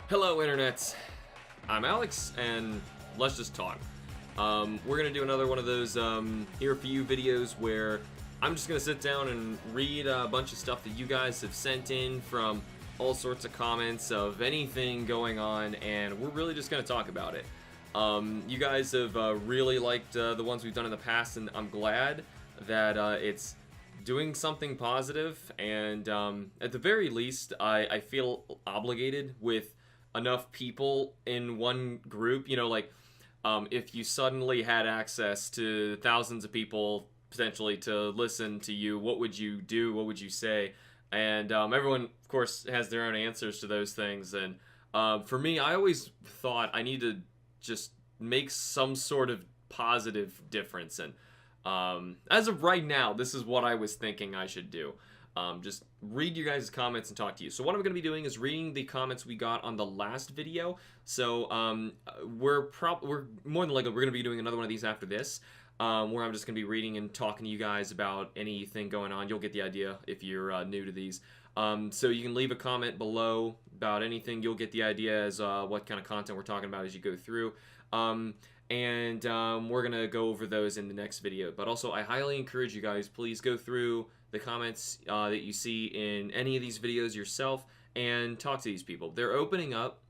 Hello, Internet. I'm Alex, and let's just talk. We're gonna do another one of those here for you videos where I'm just gonna sit down and read a bunch of stuff that you guys have sent in from all sorts of comments of anything going on, and we're really just gonna talk about it. You guys have really liked the ones we've done in the past, and I'm glad that it's doing something positive, and at the very least, I feel obligated with enough people in one group, you know, like if you suddenly had access to thousands of people potentially to listen to you, what would you do? What would you say? And everyone, of course, has their own answers to those things. And for me, I always thought I need to just make some sort of positive difference. And as of right now, this is what I was thinking I should do. Just read you guys' comments and talk to you. So what I'm going to be doing is reading the comments we got on the last video. So we're more than likely we're going to be doing another one of these after this, where I'm just going to be reading and talking to you guys about anything going on. You'll get the idea if you're new to these. So you can leave a comment below about anything. You'll get the idea as what kind of content we're talking about as you go through. And we're going to go over those in the next video. But also, I highly encourage you guys, please go through the comments that you see in any of these videos yourself and talk to these people. They're opening up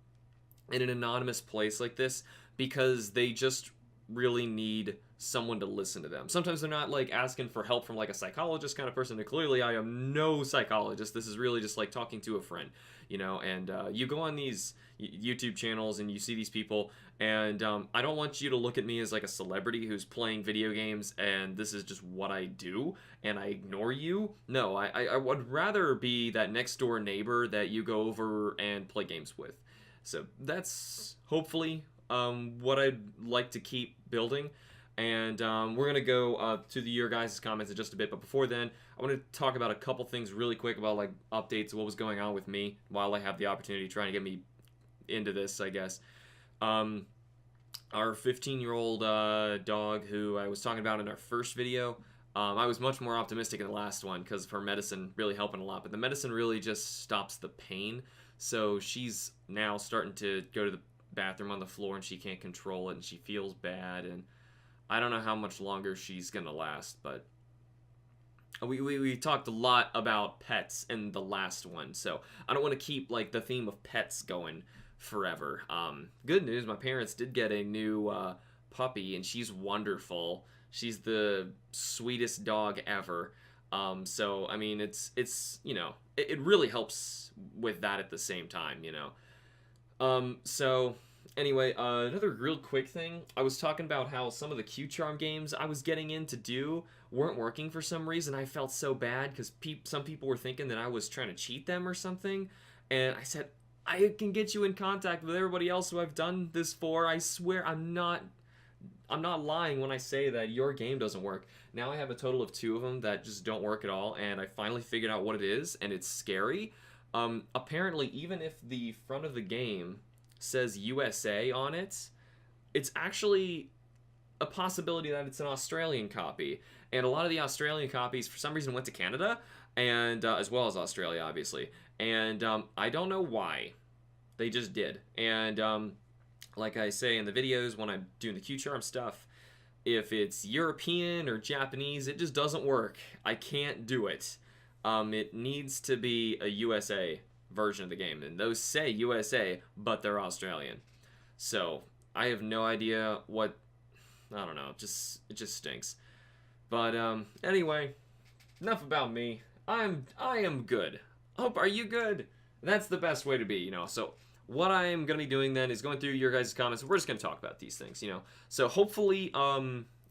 in an anonymous place like this because they just really need someone to listen to them. Sometimes they're not like asking for help from like a psychologist kind of person. And clearly I am no psychologist. This is really just like talking to a friend, you know. And you go on these YouTube channels and you see these people, and I don't want you to look at me as like a celebrity who's playing video games and this is just what I do and I ignore you. No, I would rather be that next door neighbor that you go over and play games with. So that's hopefully what I'd like to keep building. And we're going to go to your guys' comments in just a bit. But before then, I want to talk about a couple things really quick about like updates of what was going on with me while I have the opportunity trying to get me into this, I guess. Our 15-year-old dog who I was talking about in our first video, I was much more optimistic in the last one because of her medicine really helping a lot. But the medicine really just stops the pain. So she's now starting to go to the bathroom on the floor and she can't control it and she feels bad, and I don't know how much longer she's gonna last. But we talked a lot about pets in the last one, so I don't want to keep like the theme of pets going forever. Good news, my parents did get a new puppy and she's wonderful. She's the sweetest dog ever. So I mean it's you know, it really helps with that at the same time, you know. So anyway, another real quick thing. I was talking about how some of the Q-Charm games I was getting in to do weren't working for some reason. I felt so bad because some people were thinking that I was trying to cheat them or something. And I said, I can get you in contact with everybody else who I've done this for. I swear I'm not lying when I say that your game doesn't work. Now I have a total of 2 of them that just don't work at all, and I finally figured out what it is, and it's scary. Apparently, even if the front of the game says USA on it, it's actually a possibility that it's an Australian copy. And a lot of the Australian copies, for some reason, went to Canada, and as well as Australia, obviously. And I don't know why. They just did. And like I say in the videos when I'm doing the Q-Charm stuff, if it's European or Japanese, it just doesn't work. I can't do it. It needs to be a USA version of the game, and those say USA, but they're Australian. So I have no idea what. I don't know. It just stinks. But anyway, enough about me. I am good. Are you good? That's the best way to be, you know. So what I am gonna be doing then is going through your guys' comments. We're just gonna talk about these things, you know. So hopefully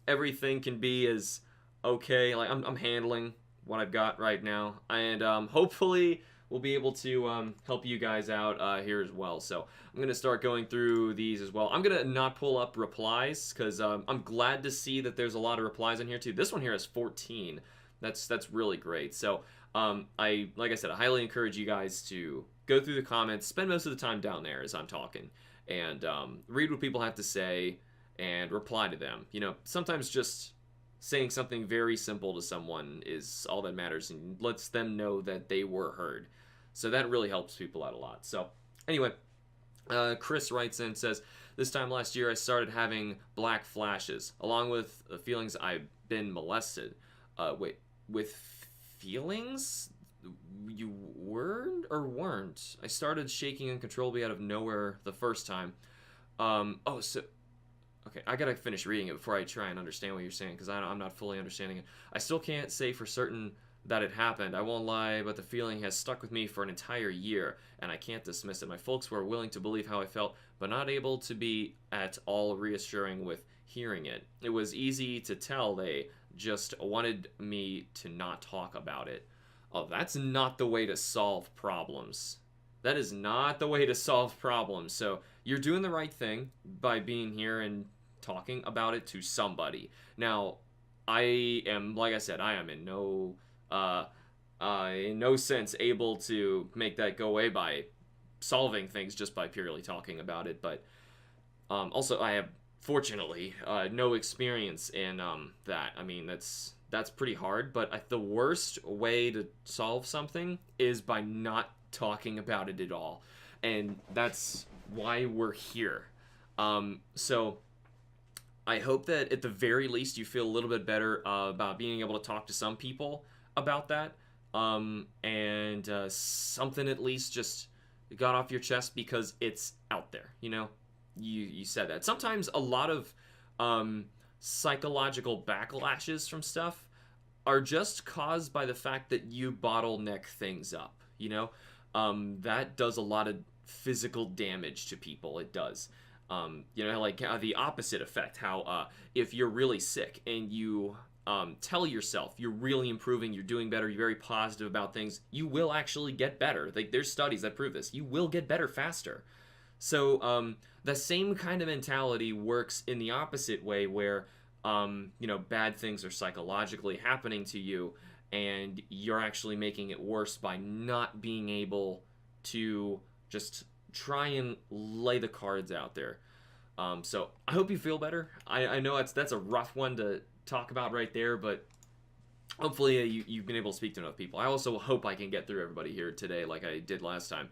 everything can be as okay. Like I'm handling what I've got right now, and hopefully we'll be able to help you guys out here as well. So I'm going to start going through these as well. I'm going to not pull up replies because I'm glad to see that there's a lot of replies in here too. This one here has 14. That's really great. So like I said, I highly encourage you guys to go through the comments, spend most of the time down there as I'm talking, and read what people have to say and reply to them. You know, sometimes just saying something very simple to someone is all that matters and lets them know that they were heard. So that really helps people out a lot. So anyway, Chris writes in and says, this time last year I started having black flashes, along with the feelings I've been molested. Wait, with feelings? You weren't or weren't? I started shaking uncontrollably out of nowhere the first time. Oh, so okay, I gotta finish reading it before I try and understand what you're saying, because I'm not fully understanding it. I still can't say for certain that it happened. I won't lie, but the feeling has stuck with me for an entire year, and I can't dismiss it. My folks were willing to believe how I felt, but not able to be at all reassuring with hearing it. It was easy to tell they just wanted me to not talk about it. Oh, that's not the way to solve problems. That is not the way to solve problems. So you're doing the right thing by being here and talking about it to somebody. Now, I am, like I said, I am in no sense able to make that go away by solving things just by purely talking about it. But also, I have fortunately no experience in that. I mean, that's pretty hard. But the worst way to solve something is by not talking about it at all, and that's why we're here. So I hope that at the very least you feel a little bit better about being able to talk to some people about that, and something at least just got off your chest because it's out there. You know, you said that. Sometimes a lot of psychological backlashes from stuff are just caused by the fact that you bottleneck things up. You know, that does a lot of physical damage to people. It does. You know, like the opposite effect, how if you're really sick and you tell yourself you're really improving, you're doing better, you're very positive about things, you will actually get better. Like, there's studies that prove this. You will get better faster. So the same kind of mentality works in the opposite way, where you know, bad things are psychologically happening to you, and you're actually making it worse by not being able to just try and lay the cards out there. So I hope you feel better. I know that's a rough one to talk about right there, but hopefully you've been able to speak to enough people. I also hope I can get through everybody here today like I did last time.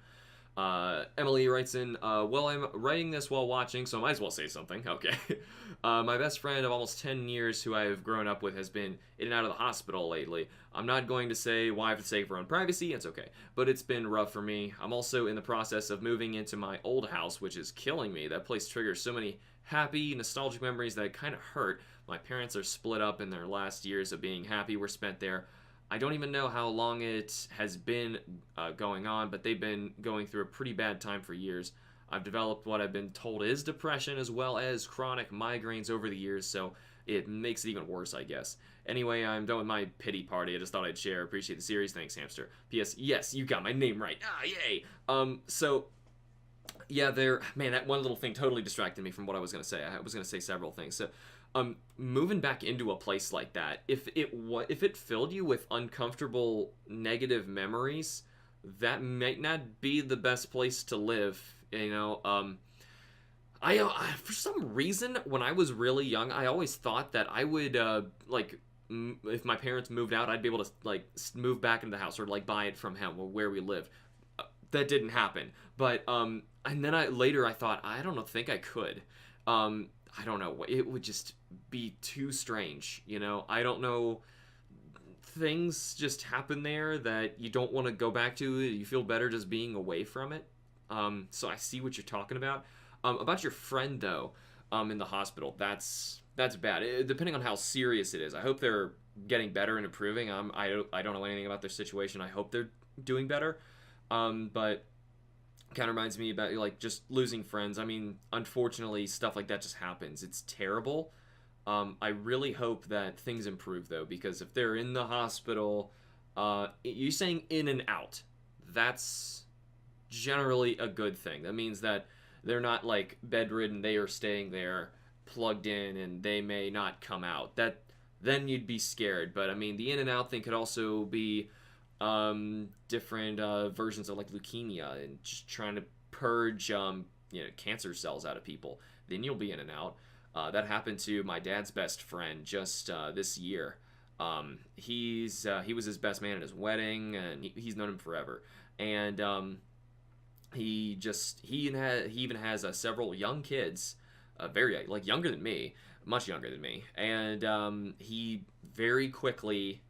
Emily writes in, well, I'm writing this while watching, so I might as well say something. Okay. My best friend of almost 10 years who I've grown up with has been in and out of the hospital lately. I'm not going to say why for the sake of her own privacy, it's okay. But it's been rough for me. I'm also in the process of moving into my old house, which is killing me. That place triggers so many happy, nostalgic memories that it kind of hurt. My parents are split up, and their last years of being happy were spent there. I don't even know how long it has been going on, but they've been going through a pretty bad time for years. I've developed what I've been told is depression, as well as chronic migraines over the years, so it makes it even worse, I guess. Anyway, I'm done with my pity party. I just thought I'd share. Appreciate the series. Thanks, Hamster. P.S. Yes, you got my name right. Ah, yay! So, yeah, man, that one little thing totally distracted me from what I was going to say. I was going to say several things. So, moving back into a place like that, if it filled you with uncomfortable negative memories, that might not be the best place to live. You know, I for some reason when I was really young, I always thought that I would if my parents moved out, I'd be able to like move back into the house or like buy it from him or where we lived. That didn't happen, but and then I thought I don't think I could. I don't know. It would just be too strange, you know? I don't know. Things just happen there that you don't want to go back to. You feel better just being away from it. So I see what you're talking about. About your friend, though, in the hospital, that's bad. Depending on how serious it is. I hope they're getting better and improving. I don't know anything about their situation. I hope they're doing better. But kind of reminds me about like just losing friends. I mean, unfortunately, stuff like that just happens. It's terrible. I really hope that things improve though, because if they're in the hospital, you're saying in and out, that's generally a good thing. That means that they're not like bedridden. They are staying there plugged in and they may not come out. Then you'd be scared. But I mean, the in and out thing could also be different versions of like leukemia and just trying to purge cancer cells out of people. Then you'll be in and out. That happened to my dad's best friend just this year. He was his best man at his wedding, and he's known him forever. And he even has several young kids, very like younger than me, much younger than me, and he very quickly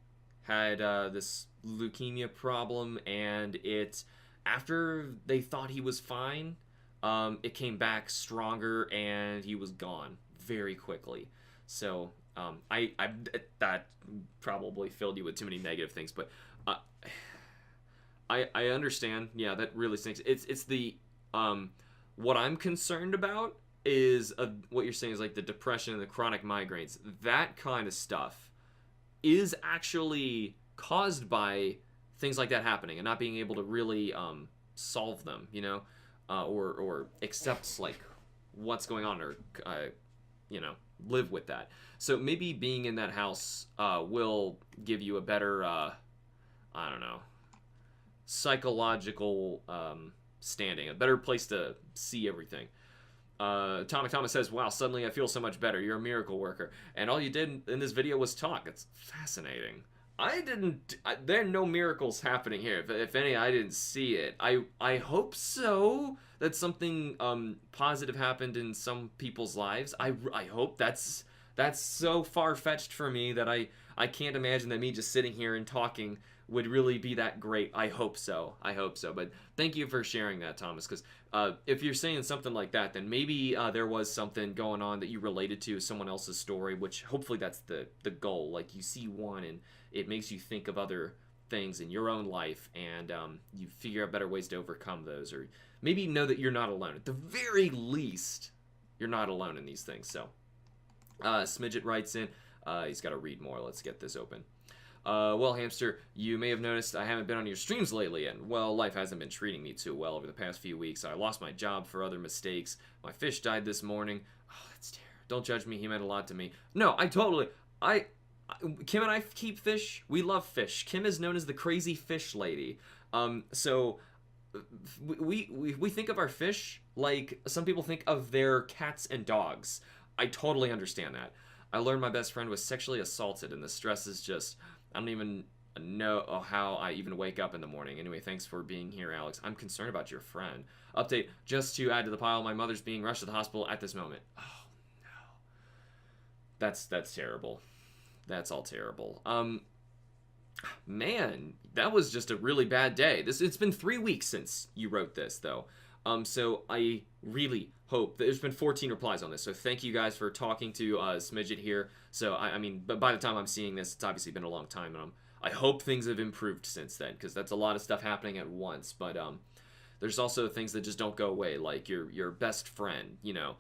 had this leukemia problem, and it after they thought he was fine, it came back stronger, and he was gone very quickly. So I that probably filled you with too many negative things, but uh, I understand. Yeah, that really stinks. It's the what I'm concerned about is what you're saying is like the depression and the chronic migraines. That kind of stuff is actually caused by things like that happening and not being able to really solve them, you know, or accept like what's going on, or you know, live with that. So maybe being in that house will give you a better I don't know, psychological standing, a better place to see everything. Atomic Thomas says, wow, suddenly I feel so much better. You're a miracle worker. And all you did in this video was talk. It's fascinating. There are no miracles happening here. If any, I didn't see it. I hope so, that something positive happened in some people's lives. I hope that's so far-fetched for me that I can't imagine that me just sitting here and talking would really be that great. I hope so. I hope so. But thank you for sharing that, Thomas, because if you're saying something like that, then maybe there was something going on that you related to someone else's story, which hopefully that's the goal. Like, you see one and it makes you think of other things in your own life, and you figure out better ways to overcome those, or maybe know that you're not alone. At the very least, you're not alone in these things. So Smidget writes in, he's got to read more. Let's get this open. Well, Hamster, you may have noticed I haven't been on your streams lately, and, well, life hasn't been treating me too well over the past few weeks. I lost my job for other mistakes. My fish died this morning. Oh, that's terrible. Don't judge me. He meant a lot to me. No, Kim and I keep fish. We love fish. Kim is known as the crazy fish lady. So we think of our fish like some people think of their cats and dogs. I totally understand that. I learned my best friend was sexually assaulted, and the stress is just... I don't even know how I even wake up in the morning. Anyway, thanks for being here, Alex. I'm concerned about your friend. Update, just to add to the pile, my mother's being rushed to the hospital at this moment. Oh, no. That's terrible. That's all terrible. Man, that was just a really bad day. It's been 3 weeks since you wrote this, though. So I really hope there's been 14 replies on this. So thank you guys for talking to Smidget here. So I mean, but by the time I'm seeing this, it's obviously been a long time, and I hope things have improved since then, because that's a lot of stuff happening at once. But there's also things that just don't go away, like your best friend, you know,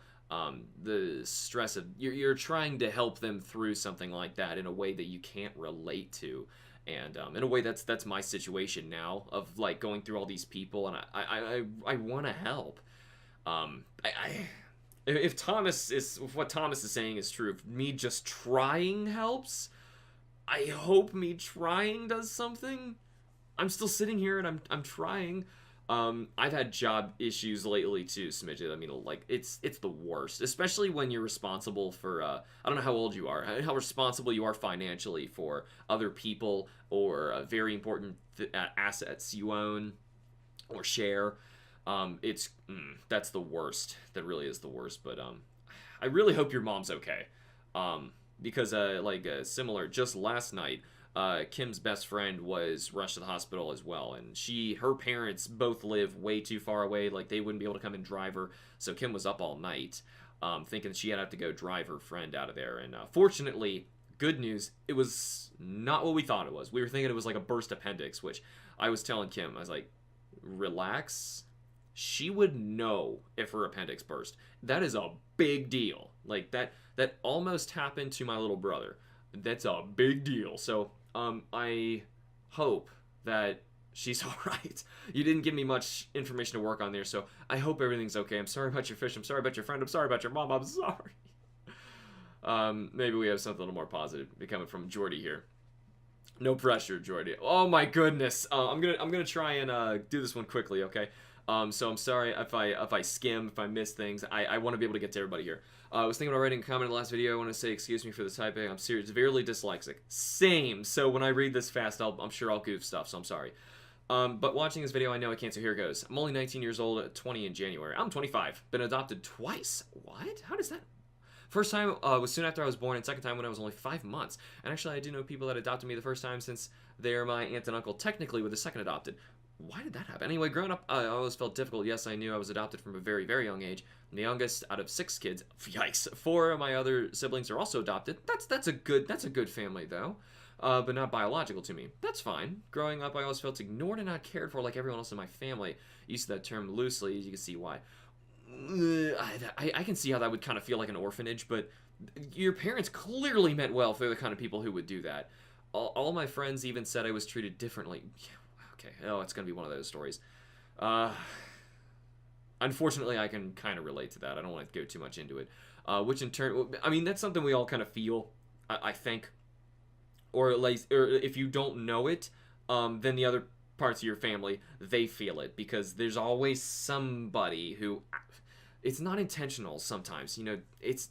the stress of you're trying to help them through something like that in a way that you can't relate to. And in a way, that's my situation now, of like going through all these people, and I want to help. If what Thomas is saying is true, if me just trying helps, I hope me trying does something. I'm still sitting here and I'm trying. I've had job issues lately too, Smidget. I mean, like, it's the worst, especially when you're responsible for, I don't know how old you are, how responsible you are financially for other people, or very important assets you own or share. That's the worst. That really is the worst. But I really hope your mom's okay. Because similar, just last night, Kim's best friend was rushed to the hospital as well, and her parents both live way too far away. Like, they wouldn't be able to come and drive her, so Kim was up all night, thinking she had to go drive her friend out of there. And fortunately, good news, it was not what we thought it was. We were thinking it was like a burst appendix, which I was telling Kim, I was like, relax. She would know if her appendix burst. That is a big deal. Like, that almost happened to my little brother. That's a big deal. So I hope that she's all right. You didn't give me much information to work on there, so I hope everything's okay. I'm sorry about your fish. I'm sorry about your friend. I'm sorry about your mom. I'm sorry. Maybe we have something a little more positive coming from Jordy here. No pressure, Jordy. Oh my goodness. I'm gonna try and do this one quickly, okay? So I'm sorry if I skim, if I miss things. I want to be able to get to everybody here. I was thinking about writing a comment in the last video. I want to say excuse me for the typing. I'm severely dyslexic. Same. So when I read this fast, I'm sure I'll goof stuff. So I'm sorry. But watching this video, I know I can't, so here it goes. I'm only 19 years old, 20 in January. I'm 25. Been adopted twice. What? How does that... First time was soon after I was born, and second time when I was only 5 months. And actually, I do know people that adopted me the first time, since they're my aunt and uncle technically with the second adopted. Why did that happen? Anyway, growing up, I always felt difficult. Yes, I knew I was adopted from a very, very young age. I'm the youngest out of 6 kids. Yikes. 4 of my other siblings are also adopted. That's a good family, though. But not biological to me. That's fine. Growing up, I always felt ignored and not cared for like everyone else in my family. I used that term loosely, as you can see why. I can see how that would kind of feel like an orphanage, but your parents clearly meant well if they're the kind of people who would do that. All my friends even said I was treated differently. Okay, oh, it's going to be one of those stories. Unfortunately, I can kind of relate to that. I don't want to go too much into it. Which in turn, I mean, that's something we all kind of feel, I think. Or at least, or if you don't know it, then the other parts of your family, they feel it. Because there's always somebody who... It's not intentional sometimes, you know,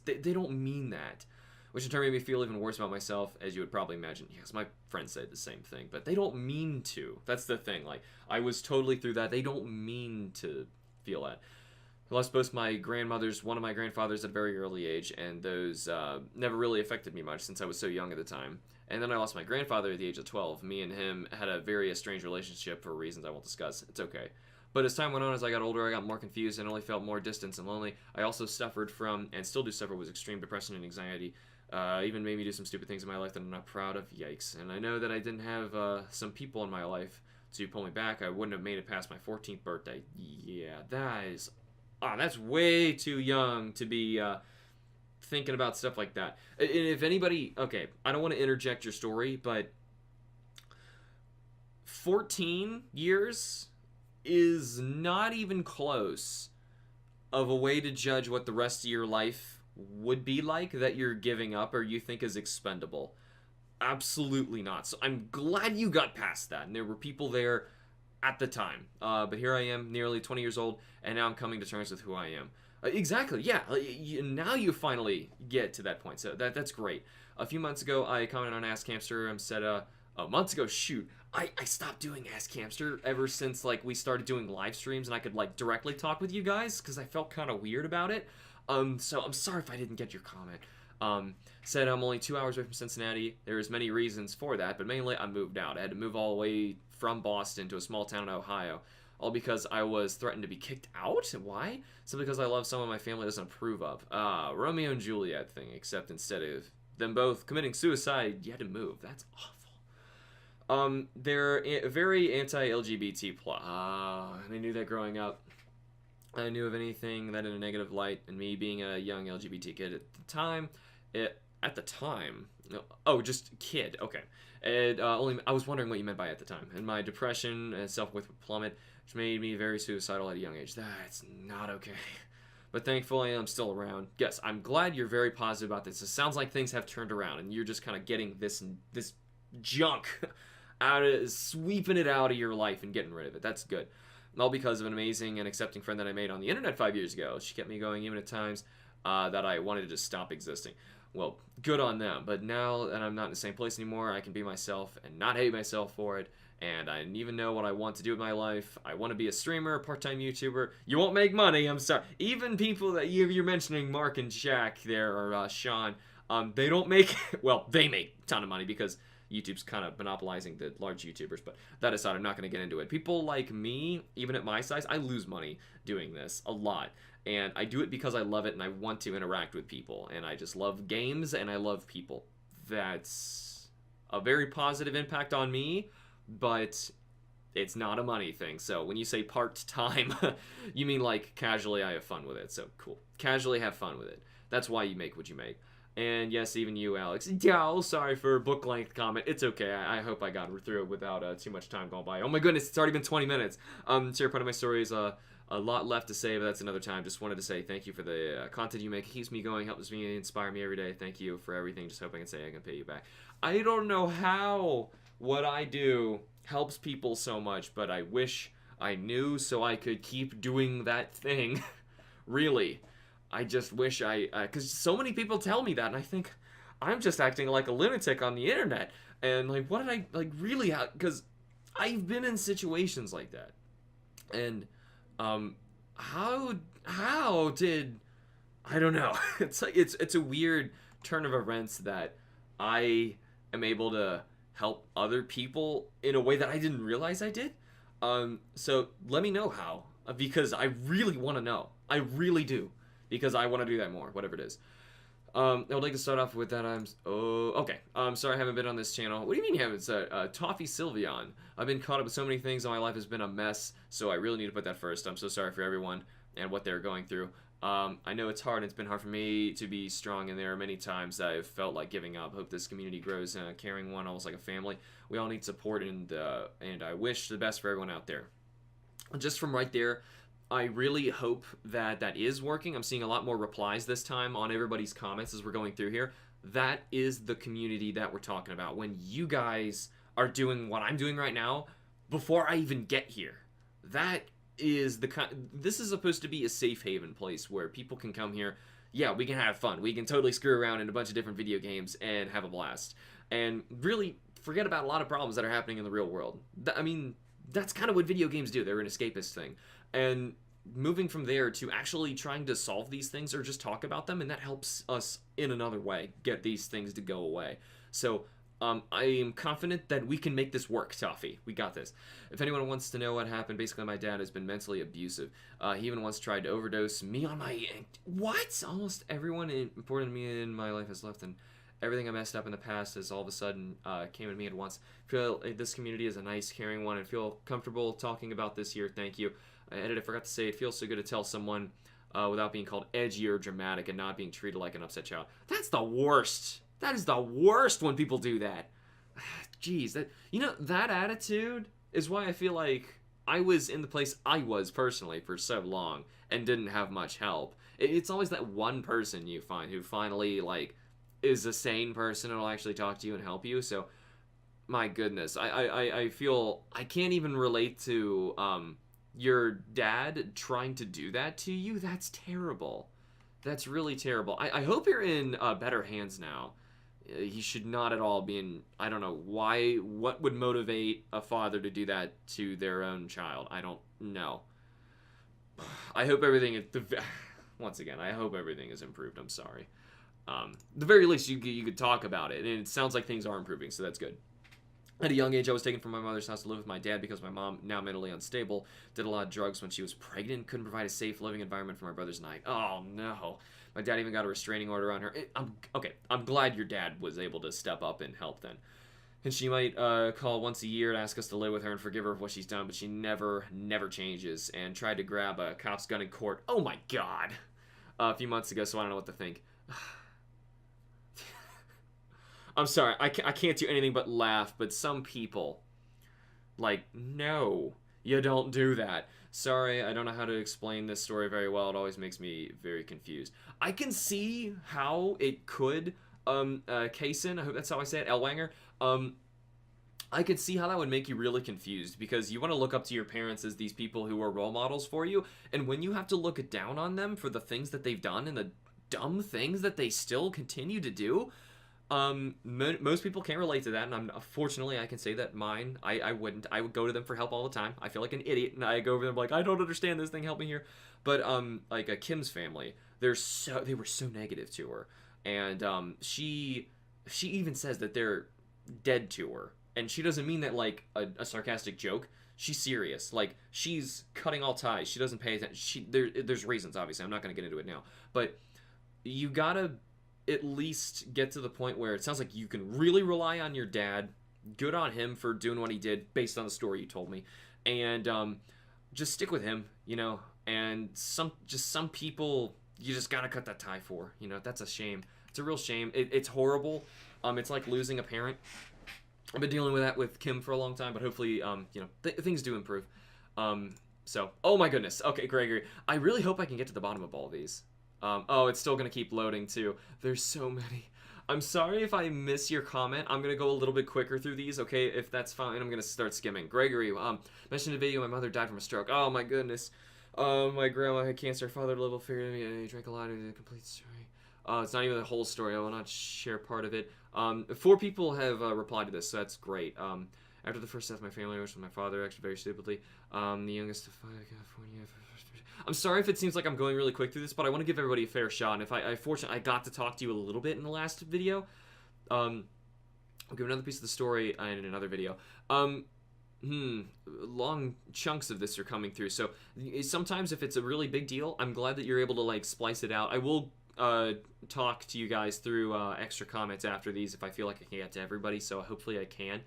they don't mean that. Which in turn made me feel even worse about myself, as you would probably imagine. Yes, my friends said the same thing, but they don't mean to. That's the thing, like, I was totally through that. They don't mean to feel that. I lost both my grandmothers, one of my grandfathers at a very early age, and those never really affected me much since I was so young at the time. And then I lost my grandfather at the age of 12. Me and him had a very estranged relationship for reasons I won't discuss. It's okay. But as time went on, as I got older, I got more confused and only felt more distant and lonely. I also suffered from, and still do suffer with, extreme depression and anxiety. Even made me do some stupid things in my life that I'm not proud of. Yikes. And I know that I didn't have some people in my life to pull me back. I wouldn't have made it past my 14th birthday. Yeah, that is... that's way too young to be thinking about stuff like that. And if anybody... Okay, I don't want to interject your story, but 14 years is not even close of a way to judge what the rest of your life would be like that you're giving up or you think is expendable. Absolutely not. So I'm glad you got past that, and there were people there at the time. But here I am, nearly 20 years old, and now I'm coming to terms with who I am. Exactly, yeah. Now you finally get to that point, so that's great. A few months ago, I commented on Ask Hamster and said, months ago, shoot, I stopped doing Ask Hamster ever since, like, we started doing live streams and I could, like, directly talk with you guys, because I felt kind of weird about it. So I'm sorry if I didn't get your comment. Said I'm only 2 hours away from Cincinnati. There's many reasons for that, but mainly I moved out. I had to move all the way from Boston to a small town in Ohio, all because I was threatened to be kicked out. Why? Simply because I love someone my family doesn't approve of. Romeo and Juliet thing, except instead of them both committing suicide, you had to move. That's awful. They're very anti-LGBT+. I knew that growing up. I knew of anything that in a negative light, and me being a young LGBT kid at the time, just kid, okay. And I was wondering what you meant by at the time. And my depression and self-worth would plummet, which made me very suicidal at a young age. That's not okay. But thankfully, I'm still around. Yes, I'm glad you're very positive about this. It sounds like things have turned around, and you're just kind of getting this junk sweeping it out of your life and getting rid of it. That's good. All because of an amazing and accepting friend that I made on the internet 5 years ago. She kept me going even at times that I wanted to just stop existing. Well, good on them. But now that I'm not in the same place anymore, I can be myself and not hate myself for it. And I even know what I want to do with my life. I want to be a streamer, a part-time YouTuber. You won't make money, I'm sorry. Even people that you're mentioning, Mark and Jack there, or Sean, they don't make... Well, they make a ton of money because YouTube's kind of monopolizing the large YouTubers, but that aside, I'm not going to get into it. People like me, even at my size, I lose money doing this a lot, and I do it because I love it and I want to interact with people, and I just love games and I love people. That's a very positive impact on me, but it's not a money thing. So when you say part-time, you mean like casually I have fun with it, so cool. Casually have fun with it. That's why you make what you make. And yes, even you, Alex. Yeah, sorry for book length comment. It's okay. I hope I got through it without too much time going by. Oh my goodness, it's already been 20 minutes. Share part of my story is a lot left to say, but that's another time. Just wanted to say thank you for the content you make. It keeps me going, helps me, inspire me every day. Thank you for everything. Just hope I can say I can pay you back. I don't know how what I do helps people so much, but I wish I knew so I could keep doing that thing. Really. I just wish because so many people tell me that, and I think I'm just acting like a lunatic on the internet. And, like, what did I, like, really, because I've been in situations like that. And how did I don't know. It's like it's a weird turn of events that I am able to help other people in a way that I didn't realize I did. So let me know how, because I really want to know. I really do, because I want to do that more, whatever it is. I would like to start off with that. Okay. Sorry I haven't been on this channel. What do you mean you haven't? Toffee Sylveon. I've been caught up with so many things, and my life has been a mess, so I really need to put that first. I'm so sorry for everyone and what they're going through. I know it's hard, and it's been hard for me to be strong, and there are many times that I've felt like giving up. Hope this community grows, caring one, almost like a family. We all need support, and I wish the best for everyone out there. Just from right there, I really hope that that is working. I'm seeing a lot more replies this time on everybody's comments as we're going through here. That is the community that we're talking about. When you guys are doing what I'm doing right now, before I even get here, that is the kind. This is supposed to be a safe haven place where people can come here. Yeah, we can have fun. We can totally screw around in a bunch of different video games and have a blast. And really forget about a lot of problems that are happening in the real world. I mean, that's kind of what video games do. They're an escapist thing. And moving from there to actually trying to solve these things or just talk about them, and that helps us in another way get these things to go away. So I am confident that we can make this work, Toffee. We got this. If anyone wants to know what happened, basically my dad has been mentally abusive. He even once tried to overdose me on my... What? Almost everyone important to me in my life has left, and everything I messed up in the past has all of a sudden came to me at once. I feel this community is a nice, caring one, and feel comfortable talking about this here. Thank you. I forgot to say, it feels so good to tell someone without being called edgy or dramatic and not being treated like an upset child. That's the worst. That is the worst when people do that. Jeez, that attitude is why I feel like I was in the place I was personally for so long and didn't have much help. It's always that one person you find who finally, like, is a sane person and will actually talk to you and help you. So, my goodness, I feel I can't even relate to your dad trying to do that to you. That's terrible. That's really terrible. I hope you're in better hands now. He should not at all be in... I don't know why... What would motivate a father to do that to their own child? I don't know. I hope everything... Once again, I hope everything is improved. I'm sorry. The very least, you could talk about it. And it sounds like things are improving, so that's good. At a young age, I was taken from my mother's house to live with my dad because my mom, now mentally unstable, did a lot of drugs when she was pregnant, couldn't provide a safe living environment for my brothers and I. Oh, no. My dad even got a restraining order on her. I'm glad your dad was able to step up and help then. And she might call once a year to ask us to live with her and forgive her of what she's done, but she never changes, and tried to grab a cop's gun in court. Oh, my God. A few months ago, so I don't know what to think. I'm sorry, I can't do anything but laugh, but some people, like, no, you don't do that. Sorry, I don't know how to explain this story very well. It always makes me very confused. I can see how it could, Kaysen, I hope that's how I say it, Elwanger, I could see how that would make you really confused, because you want to look up to your parents as these people who are role models for you, and when you have to look down on them for the things that they've done and the dumb things that they still continue to do, most people can't relate to that, and fortunately I can say that mine, I wouldn't. I would go to them for help all the time. I feel like an idiot, and I go over them like, I don't understand this thing, help me here. But like Kim's family, they were so negative to her, and she even says that they're dead to her, and she doesn't mean that like a sarcastic joke. She's serious. Like, she's cutting all ties. She doesn't pay attention. There's reasons, obviously. I'm not going to get into it now, but you gotta at least get to the point where it sounds like you can really rely on your dad. Good on him for doing what he did based on the story you told me. And just stick with him, you know. And some people you just gotta cut that tie for. You know, that's a shame. It's a real shame. It's horrible. It's like losing a parent. I've been dealing with that with Kim for a long time, but hopefully, you know, things do improve. So, oh my goodness. Okay, Gregory. I really hope I can get to the bottom of all these. Oh, it's still going to keep loading, too. There's so many. I'm sorry if I miss your comment. I'm going to go a little bit quicker through these, okay? If that's fine, I'm going to start skimming. Gregory, mentioned in a video my mother died from a stroke. Oh, my goodness. My grandma had cancer. Father level figured me, and he drank a lot of the complete story. It's not even the whole story. I will not share part of it. 4 people have replied to this, so that's great. After the first death of my family, I was with my father, actually very stupidly. The youngest of 5, California. I'm sorry if it seems like I'm going really quick through this, but I want to give everybody a fair shot. And if I got to talk to you a little bit in the last video. I'll give another piece of the story in another video. Long chunks of this are coming through. So sometimes if it's a really big deal, I'm glad that you're able to like splice it out. I will talk to you guys through extra comments after these if I feel like I can get to everybody. So hopefully I can.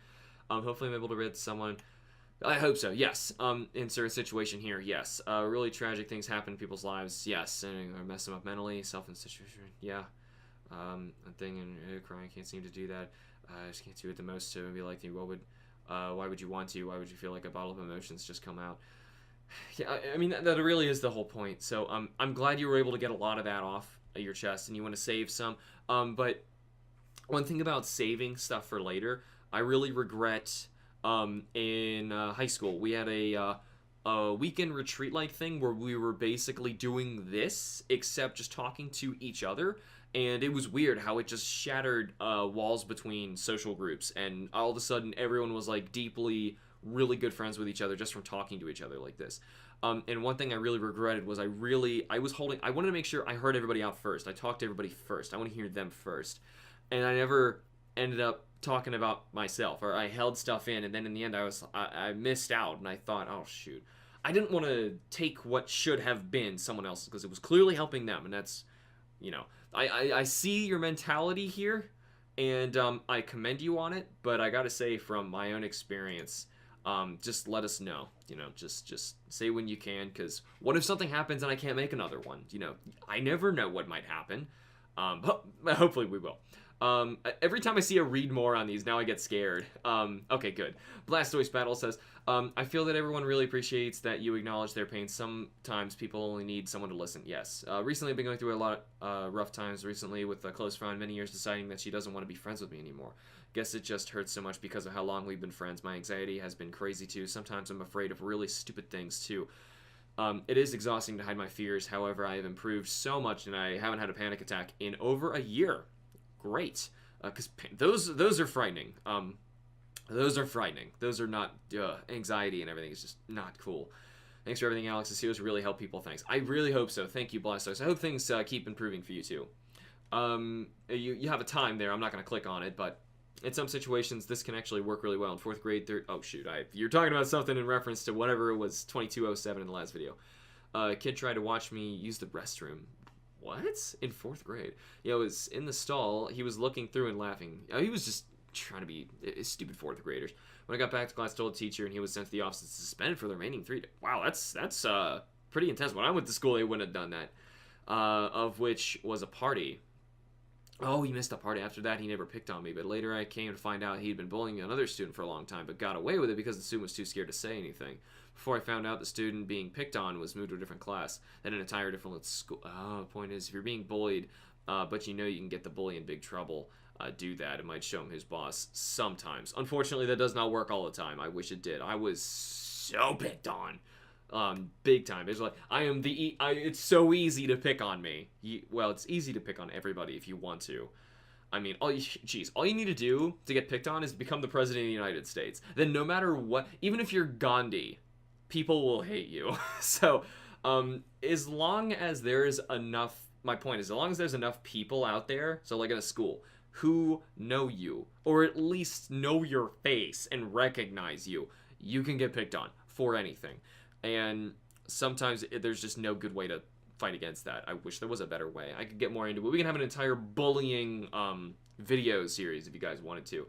Hopefully I'm able to read someone. I hope so. Yes. Insert situation here. Yes. Really tragic things happen in people's lives. Yes. And mess them up mentally. Self-institution. Yeah. A thing and crying. Can't seem to do that. I just can't do it the most to be like, why would you want to? Why would you feel like a bottle of emotions just come out? Yeah, I mean, that really is the whole point. So I'm glad you were able to get a lot of that off your chest and you want to save some. But one thing about saving stuff for later, I really regret in high school, we had a weekend retreat-like thing where we were basically doing this, except just talking to each other. And it was weird how it just shattered walls between social groups, and all of a sudden everyone was like deeply, really good friends with each other just from talking to each other like this. And one thing I really regretted was I wanted to make sure I heard everybody out first. I talked to everybody first. I want to hear them first. And I never ended up talking about myself, or I held stuff in, and then in the end I missed out, and I thought, oh shoot. I didn't want to take what should have been someone else's because it was clearly helping them, and that's, you know, I see your mentality here, and I commend you on it, but I gotta say from my own experience, just let us know, you know, just say when you can, because what if something happens and I can't make another one? You know, I never know what might happen, but hopefully we will. Every time I see a read more on these, now I get scared. Okay, good. Blastoise Battle says, I feel that everyone really appreciates that you acknowledge their pain. Sometimes people only need someone to listen. Yes. Recently I've been going through a lot of rough times recently with a close friend, many years deciding that she doesn't want to be friends with me anymore. Guess it just hurts so much because of how long we've been friends. My anxiety has been crazy too. Sometimes I'm afraid of really stupid things too. It is exhausting to hide my fears. However, I have improved so much and I haven't had a panic attack in over a year. Great, because those are frightening. Those are frightening. Those are not anxiety and everything is just not cool. Thanks for everything, Alex. This series really helped people. Thanks. I really hope so. Thank you, Blastoise. I hope things keep improving for you too. You have a time there. I'm not going to click on it, but in some situations this can actually work really well. In 4th grade, oh shoot, you're talking about something in reference to whatever it was 2207 in the last video. A kid tried to watch me use the restroom. What? In 4th grade? Yeah, it was in the stall. He was looking through and laughing. He was just trying to be stupid 4th graders. When I got back to class, I told the teacher, and he was sent to the office and suspended for the remaining 3 days. Wow, that's pretty intense. When I went to school, they wouldn't have done that. Of which was a party. Oh, he missed a party. After that, he never picked on me. But later, I came to find out he'd been bullying another student for a long time, but got away with it because the student was too scared to say anything. Before I found out the student being picked on was moved to a different class, then an entire different school. Oh, the point is, if you're being bullied, but you know you can get the bully in big trouble, do that. It might show him his boss sometimes. Unfortunately, that does not work all the time. I wish it did. I was so picked on. Big time. It's like, it's so easy to pick on me. Well, it's easy to pick on everybody if you want to. I mean, all you need to do to get picked on is become the president of the United States. Then no matter what, even if you're Gandhi, people will hate you. So, as long as there's enough, my point is, as long as there's enough people out there, so like in a school, who know you, or at least know your face and recognize you, you can get picked on for anything. And sometimes there's just no good way to fight against that. I wish there was a better way. I could get more into it. We can have an entire bullying video series if you guys wanted to.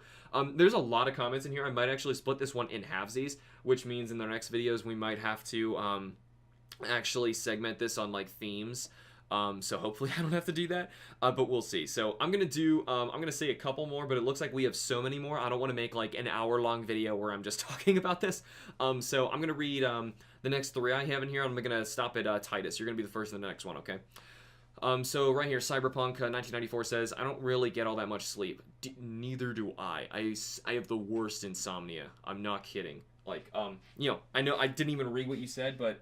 There's a lot of comments in here. I might actually split this one in halvesies, which means in the next videos we might have to actually segment this on like themes. So hopefully I don't have to do that, but we'll see. So I'm gonna say a couple more, but it looks like we have so many more. I don't want to make like an hour-long video where I'm just talking about this. So I'm gonna read the next 3 I have in here. I'm gonna stop at Titus. You're gonna be the first in the next one, okay? So right here, Cyberpunk 1994 says, I don't really get all that much sleep. Neither do I. I have the worst insomnia. I'm not kidding. Like, you know, I know I didn't even read what you said, but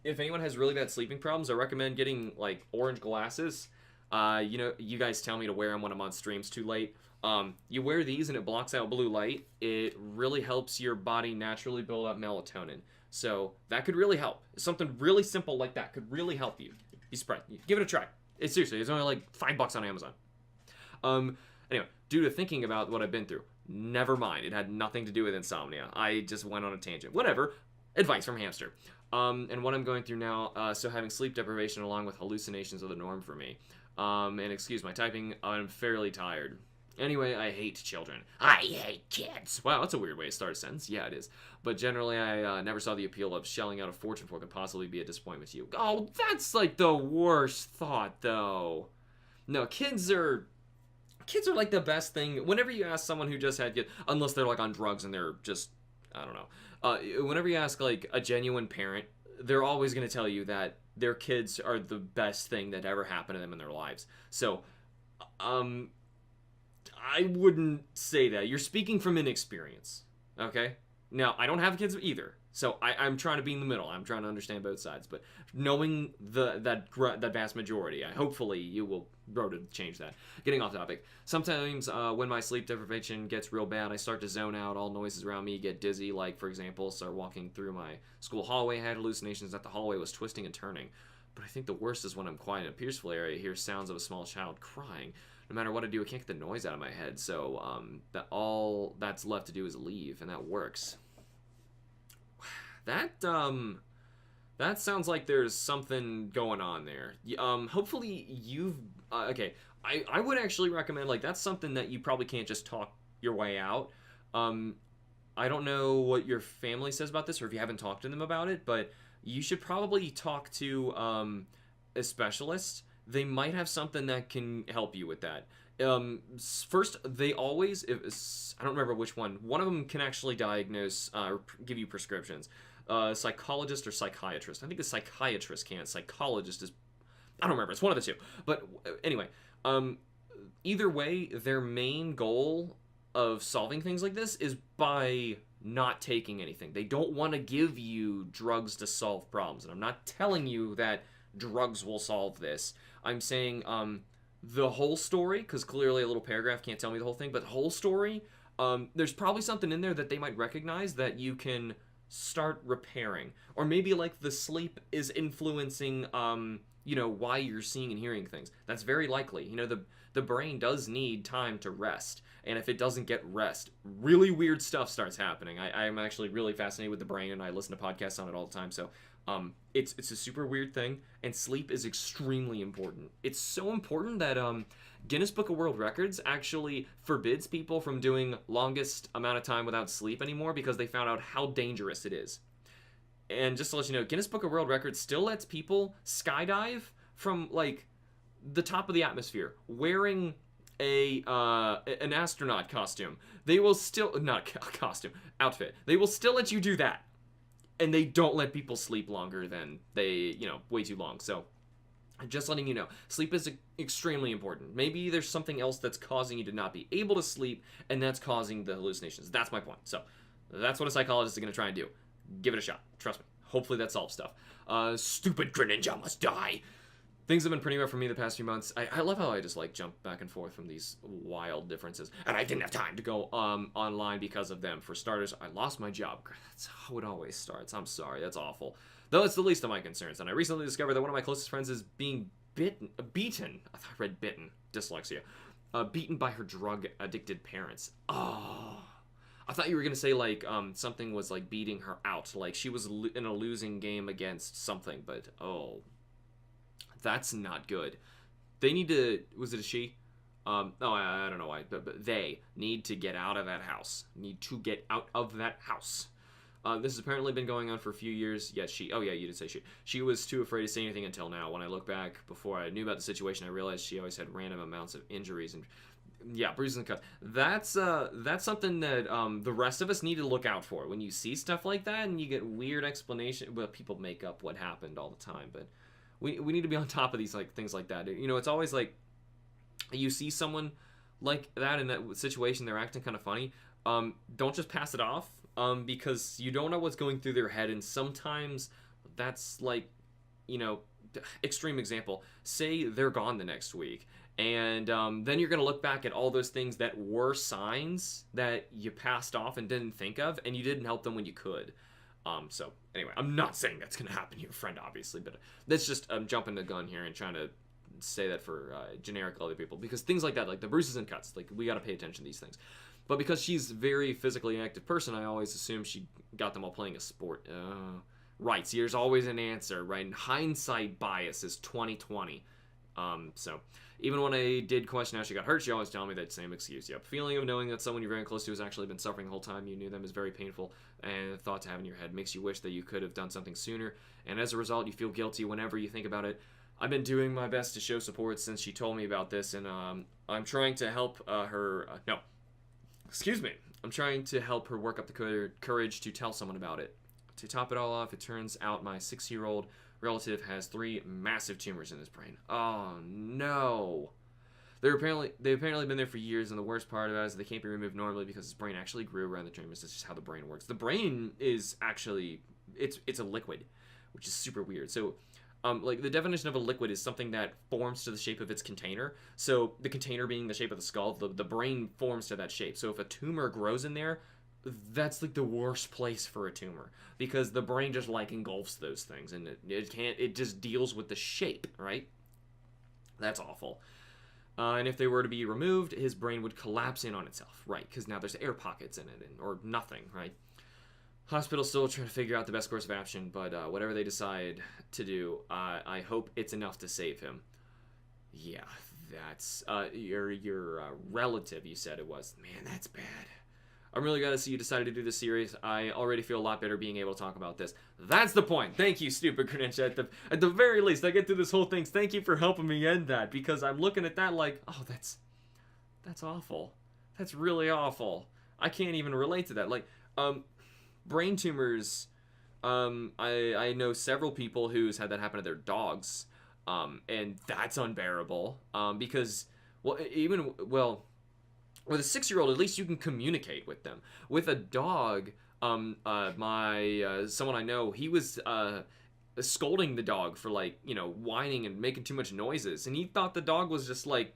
if anyone has really bad sleeping problems, I recommend getting like orange glasses. You know, you guys tell me to wear them when I'm on streams too late. You wear these and it blocks out blue light. It really helps your body naturally build up melatonin. So that could really help. Something really simple like that could really help you. Be surprised. Give it a try. It's seriously, it's only like $5 on Amazon. Anyway, due to thinking about what I've been through, never mind. It had nothing to do with insomnia. I just went on a tangent. Whatever. Advice from Hamster. And what I'm going through now, so having sleep deprivation along with hallucinations are the norm for me. And excuse my typing, I'm fairly tired. Anyway, I hate children. I hate kids. Wow, that's a weird way to start a sentence. Yeah, it is. But generally, I never saw the appeal of shelling out a fortune for what could possibly be a disappointment to you. Oh, that's like the worst thought, though. No, kids are like the best thing. Whenever you ask someone who just had kids, unless they're like on drugs and they're just, I don't know. Whenever you ask like a genuine parent, they're always going to tell you that their kids are the best thing that ever happened to them in their lives. So, I wouldn't say that. You're speaking from inexperience, okay? Now, I don't have kids either, so I'm trying to be in the middle. I'm trying to understand both sides, but knowing that vast majority, hopefully you will grow to change that. Getting off topic. Sometimes when my sleep deprivation gets real bad, I start to zone out. All noises around me get dizzy. Like, for example, start walking through my school hallway. I had hallucinations that the hallway was twisting and turning. But I think the worst is when I'm quiet in a peaceful area, I hear sounds of a small child crying. No matter what I do, I can't get the noise out of my head, so all that's left to do is leave, and that works. That sounds like there's something going on there. Hopefully you've... okay, I would actually recommend, like, that's something that you probably can't just talk your way out. I don't know what your family says about this, or if you haven't talked to them about it, but you should probably talk to a specialist. They might have something that can help you with that. First, they always, I don't remember which one. One of them can actually diagnose or give you prescriptions. Psychologist or psychiatrist. I think a psychiatrist can. Psychologist is, I don't remember. It's one of the two. But anyway, either way, their main goal of solving things like this is by not taking anything. They don't want to give you drugs to solve problems. And I'm not telling you that drugs will solve this. I'm saying the whole story, because clearly a little paragraph can't tell me the whole thing, but the whole story, there's probably something in there that they might recognize that you can start repairing. Or maybe like the sleep is influencing, you know, why you're seeing and hearing things. That's very likely. You know, the brain does need time to rest. And if it doesn't get rest, really weird stuff starts happening. I'm actually really fascinated with the brain, and I listen to podcasts on it all the time, so... it's a super weird thing, and sleep is extremely important. It's so important that Guinness Book of World Records actually forbids people from doing longest amount of time without sleep anymore because they found out how dangerous it is. And just to let you know, Guinness Book of World Records still lets people skydive from like the top of the atmosphere wearing an astronaut costume. They will still not costume outfit. They will still let you do that. And they don't let people sleep longer than way too long. So, just letting you know, sleep is extremely important. Maybe there's something else that's causing you to not be able to sleep, and that's causing the hallucinations. That's my point. So, that's what a psychologist is going to try and do. Give it a shot. Trust me. Hopefully that solves stuff. Stupid Greninja must die. Things have been pretty rough for me the past few months. I love how I just like jump back and forth from these wild differences. And I didn't have time to go online because of them. For starters, I lost my job. That's how it always starts. I'm sorry, that's awful. Though it's the least of my concerns. And I recently discovered that one of my closest friends is being beaten. I thought I read bitten. Dyslexia. Beaten by her drug-addicted parents. Oh. I thought you were going to say, like, something was, like, beating her out. Like, she was in a losing game against something. But, oh... that's not good. They need to... was it a she? I don't know why. But they need to get out of that house. Need to get out of that house. This has apparently been going on for a few years. Yes, she... oh, yeah, you did say she. She was too afraid to say anything until now. When I look back, before I knew about the situation, I realized she always had random amounts of injuries and... yeah, bruises and cuts. That's something that the rest of us need to look out for. When you see stuff like that and you get weird explanation... well, people make up what happened all the time, but... We need to be on top of these like things like that. You know, it's always like you see someone like that in that situation, they're acting kind of funny. Don't just pass it off because you don't know what's going through their head, and sometimes that's like, you know, extreme example, say they're gone the next week, and then you're going to look back at all those things that were signs that you passed off and didn't think of, and you didn't help them when you could. So anyway, I'm not saying that's going to happen to your friend, obviously, but that's just jumping the gun here and trying to say that for generic other people, because things like that, like the bruises and cuts, like we got to pay attention to these things. But because she's a very physically active person, I always assume she got them all playing a sport. Right, so there's always an answer, right? And hindsight bias is 2020. So even when I did question how she got hurt, she always told me that same excuse. Yep, feeling of knowing that someone you're very close to has actually been suffering the whole time you knew them is very painful, and the thought to have in your head makes you wish that you could have done something sooner, and as a result, you feel guilty whenever you think about it. I've been doing my best to show support since she told me about this, and I'm trying to help her. No, excuse me. I'm trying to help her work up the courage to tell someone about it. To top it all off, it turns out my 6-year-old relative has 3 massive tumors in his brain. Oh no! They've apparently been there for years, and the worst part about it is they can't be removed normally because his brain actually grew around the tumors. This is just how the brain works. The brain is actually it's a liquid, which is super weird. So, like the definition of a liquid is something that forms to the shape of its container. So the container being the shape of the skull, the brain forms to that shape. So if a tumor grows in there, that's like the worst place for a tumor, because the brain just like engulfs those things, and it just deals with the shape, right? That's awful. And if they were to be removed, his brain would collapse in on itself, right? Because now there's air pockets in it, or nothing, right? Hospital's still trying to figure out the best course of action, but whatever they decide to do, I hope it's enough to save him. Yeah, that's your relative, you said it was. Man, that's bad. I'm really glad to see you decided to do this series. I already feel a lot better being able to talk about this. That's the point. Thank you, Stupid Grinch. At the very least, I get through this whole thing. Thank you for helping me end that, because I'm looking at that like, oh, that's awful. That's really awful. I can't even relate to that. Like, brain tumors. I know several people who's had that happen to their dogs, and that's unbearable. Because, with a 6-year-old, at least you can communicate with them. With a dog, someone I know, he was scolding the dog for, like, whining and making too much noises, and he thought the dog was just like,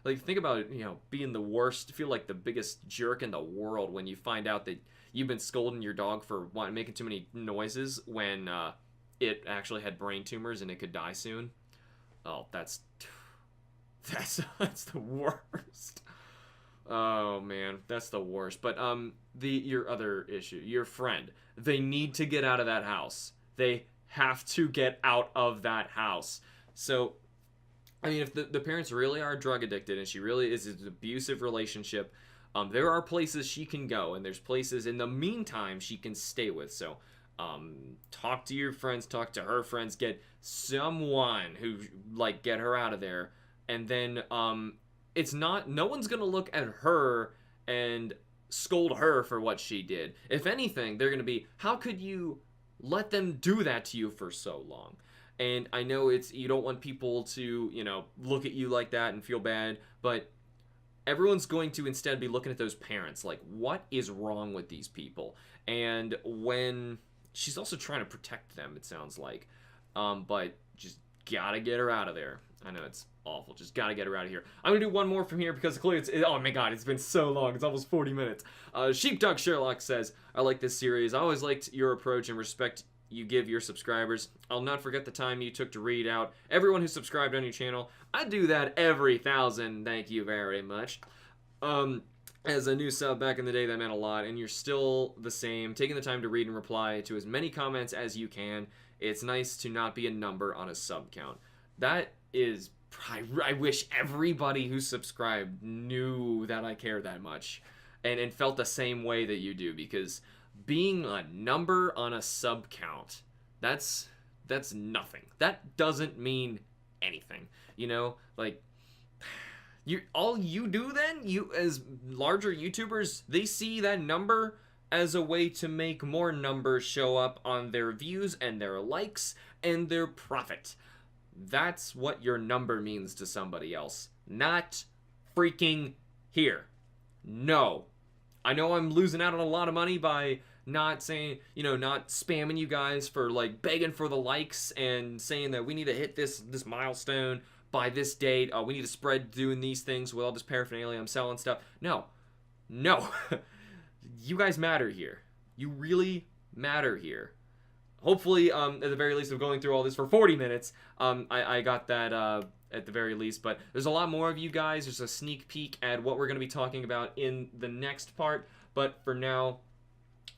like, think about it, being the worst, feel like the biggest jerk in the world when you find out that you've been scolding your dog for making too many noises when it actually had brain tumors and it could die soon. Oh, that's the worst. Oh man, that's the worst. But your other issue, your friend, they need to get out of that house. They have to get out of that house. So, I mean, if the parents really are drug addicted and she really is an abusive relationship, there are places she can go, and there's places in the meantime she can stay with. So, talk to your friends, talk to her friends, get someone who, like, get her out of there, and then, no one's gonna look at her and scold her for what she did. If anything, they're gonna be, how could you let them do that to you for so long? And I know you don't want people to, look at you like that and feel bad, but everyone's going to instead be looking at those parents like, what is wrong with these people? And when she's also trying to protect them, it sounds like, but just gotta get her out of there. I know it's awful. Just gotta get her out of here. I'm gonna do one more from here because clearly oh my god, it's been so long. It's almost 40 minutes. Sheepdog Sherlock says, I like this series. I always liked your approach and respect you give your subscribers. I'll not forget the time you took to read out everyone who subscribed on your channel. I do that every 1,000. Thank you very much. As a new sub back in the day, that meant a lot, and you're still the same, taking the time to read and reply to as many comments as you can. It's nice to not be a number on a sub count. That is, I wish everybody who subscribed knew that I care that much and felt the same way that you do, because being a number on a sub count, that's nothing. That doesn't mean anything, like, all you do then, you as larger YouTubers, they see that number as a way to make more numbers show up on their views and their likes and their profit. That's what your number means to somebody else. Not freaking here. No. I know I'm losing out on a lot of money by not saying, not spamming you guys for like begging for the likes and saying that we need to hit this milestone by this date. We need to spread doing these things with all this paraphernalia I'm selling stuff. No. You guys matter here. You really matter here. Hopefully, at the very least, of going through all this for 40 minutes, I got that at the very least. But there's a lot more of you guys. There's a sneak peek at what we're going to be talking about in the next part. But for now,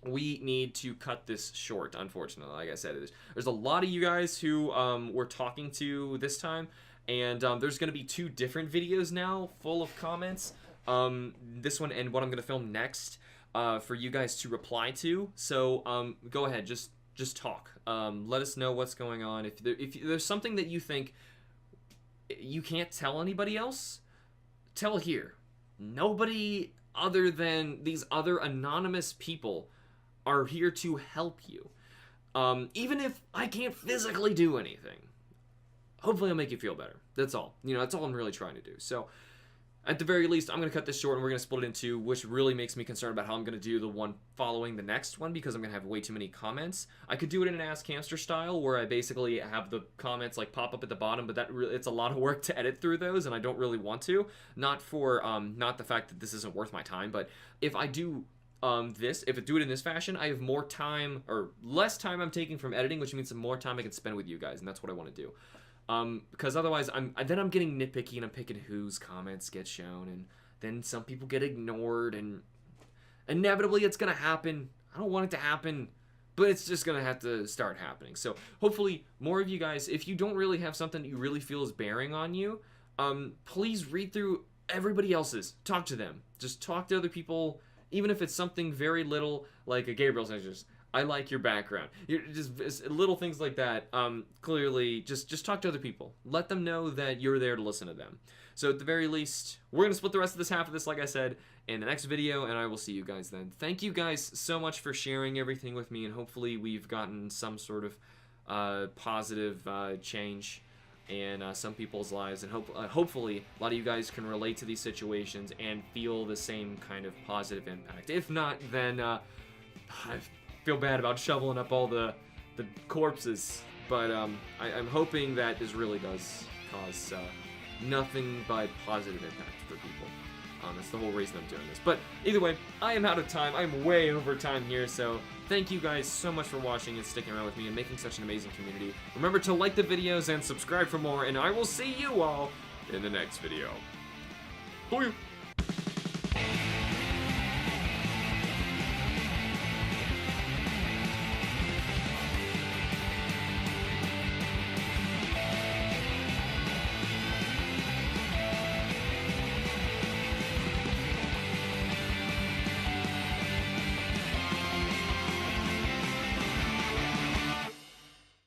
we need to cut this short, unfortunately. Like I said, there's a lot of you guys who we're talking to this time. And there's going to be 2 different videos now full of comments. This one and what I'm going to film next for you guys to reply to. So go ahead, just talk. Let us know what's going on. If there's something that you think you can't tell anybody else, tell here. Nobody other than these other anonymous people are here to help you. Even if I can't physically do anything, hopefully I'll make you feel better. That's all. That's all I'm really trying to do. So at the very least, I'm going to cut this short and we're going to split it in 2, which really makes me concerned about how I'm going to do the one following the next one because I'm going to have way too many comments. I could do it in an Ask Hamster style where I basically have the comments like pop up at the bottom, but it's a lot of work to edit through those and I don't really want to. Not the fact that this isn't worth my time, but if I do if I do it in this fashion, I have more time or less time I'm taking from editing, which means some more time I can spend with you guys, and that's what I want to do. Because otherwise I'm getting nitpicky and I'm picking whose comments get shown and then some people get ignored and inevitably it's gonna happen. I don't want it to happen, but it's just gonna have to start happening. So hopefully more of you guys, if you don't really have something that you really feel is bearing on you, please read through everybody else's. Talk to them. Just talk to other people, even if it's something very little like a Gabriel says, just I like your background. You're just little things like that. Clearly, just talk to other people. Let them know that you're there to listen to them. So at the very least, we're going to split the rest of this half of this, like I said, in the next video, and I will see you guys then. Thank you guys so much for sharing everything with me, and hopefully we've gotten some sort of positive change in some people's lives, and hopefully a lot of you guys can relate to these situations and feel the same kind of positive impact. If not, then I feel bad about shoveling up all the corpses, but I'm hoping that this really does cause nothing but positive impact for people. That's the whole reason I'm doing this. But either way, I am out of time. I'm way over time here, so thank you guys so much for watching and sticking around with me and making such an amazing community. Remember to like the videos and subscribe for more, and I will see you all in the next video. Bye.